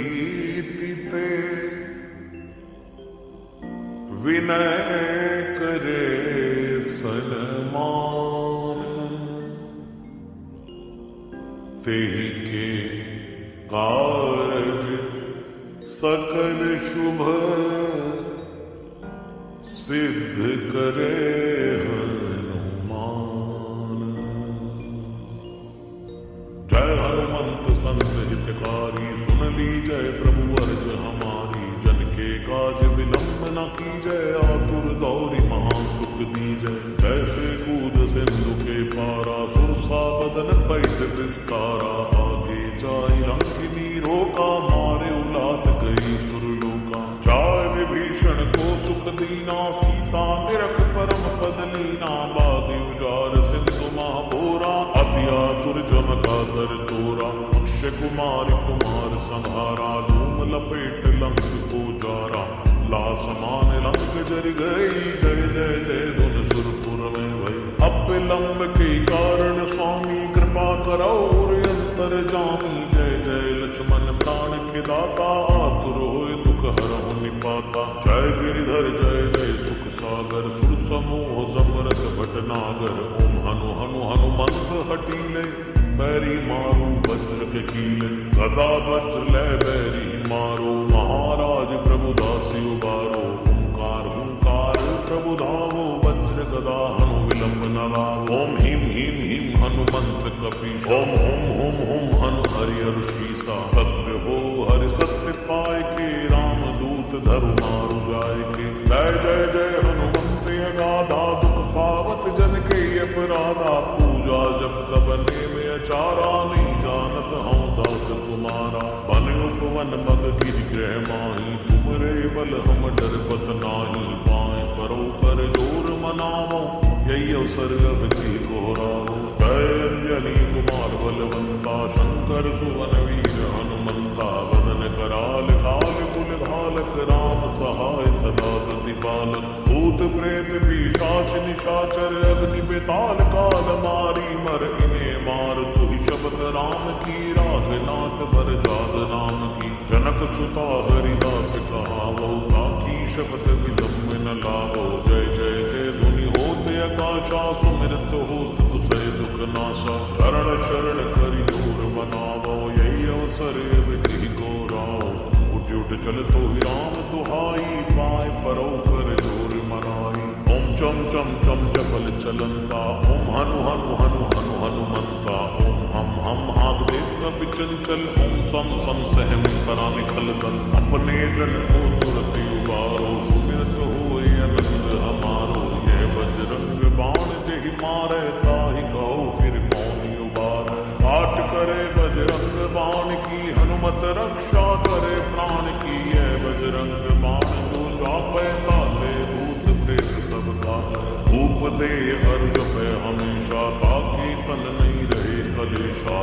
रीति ते विनय करे सन्मान। तेहि के कारज सकल शुभ सिद्ध करे हनुमान। जय हनुमंत संत हितकारी, सुन लीजय प्रभु अर्ज हमारी। जन के काज विलंब न कीजय, आतुर दौरी महासुख दीजय। जैसे कूद सिंधु के पारा, सुरसा बदन पैठ विस्तारा। आगे जाई लंकिनी रोका, मारे उलाद गई सुरलोका। जाय विभीषण को सुख दीना, सीता निरख परम पद लीना। बादि उजार सिंधु महाभोरा, अति आतुर जमका तर तोरा। अक्षय कुमार कुमार संहारा, धूम लपेट लंक को जारा। ला समान लंक जर गई, जय जय जय धुन सुरपुर में भई। अब विलंब के कारण स्वामी, कृपा करो अंतर जामी। जय जय लक्ष्मण प्राण के दाता, आतुर होए दुख हरहु निपाता। जय गिरिधर जय जय सुख सागर, सुर समूह समरथ भटनागर। ओम हनु हनु हनुमंत हटीले, बैरी मारू वज्र के कीले। गदा वज्र ले बैरी मारो, महाराज प्रभु दासी उबारो। ओंकार हुंकार प्रभु धावो, वज्र गदा हनु विलंब न लावो। ओम ह्रीं ह्रीं ह्रीं हनुमंत कपीसा, ओम होम होम होम हनु हरि हरुषीसा। सत्य हो हरि सत्य पाए के, राम दूत धरु मारु जाय के। जय जय जय हनुमंत अगाधा, दुख पावत जन के अपराधा। पूजा जब तब में अचारा, नहीं जानत हूँ दास तुम्हारा। वन उपवन मग गिरि गृह माही, तुमरे बल हम डर पत नाही। पाए परो कर जोर मनावो, यही अवसर अब की घोरावो। जय अंजनी कुमार बलवंता, शंकर सुवन वीर हनुमंता। वदन कराल काल कुल घालक, राम सहाय सदा प्रतिपालक। भूत प्रेत पिशाच निशाचर, अग्नि बेताल काल मारी। मर इन्हें मार तु ही शब्द राम की, राघनाथ भर जाद नाम की। जनक सुता हरिदास कहावो, ताकी शब्द विलंब न लावो। जय जय जय धुनि होते आकाशा, सुमिरत होत कुसै दुख नाशा। शरण शरण करि जोर मनावो, यही अवसर अब की को राव। उठ उठ चल तो ही राम दुहाई, पाए परो कर जोर मनाई। ओम चम चम चम चपल चलंता, ओम हनु हनु हनु हनु हनुमंता। ओम हम हाग देव कपि चंचल, ओम सम सम सहम करानि खलदल। अपने जन को तुरत उबारो, सुमिरत होए आनंद हमारो। यह बजरंग बाण जेहि मारै, ताहि कहो फिर कौन उबारै। पाठ करे बजरंग बाण की, हनुमत रक्षा करे प्राण की। यह बजरंग बाण जो चापै, ताले भूत प्रेत सब खाए। धूप दे हर जपै हमेशा, ताकि तन नहीं रहे कलेशा।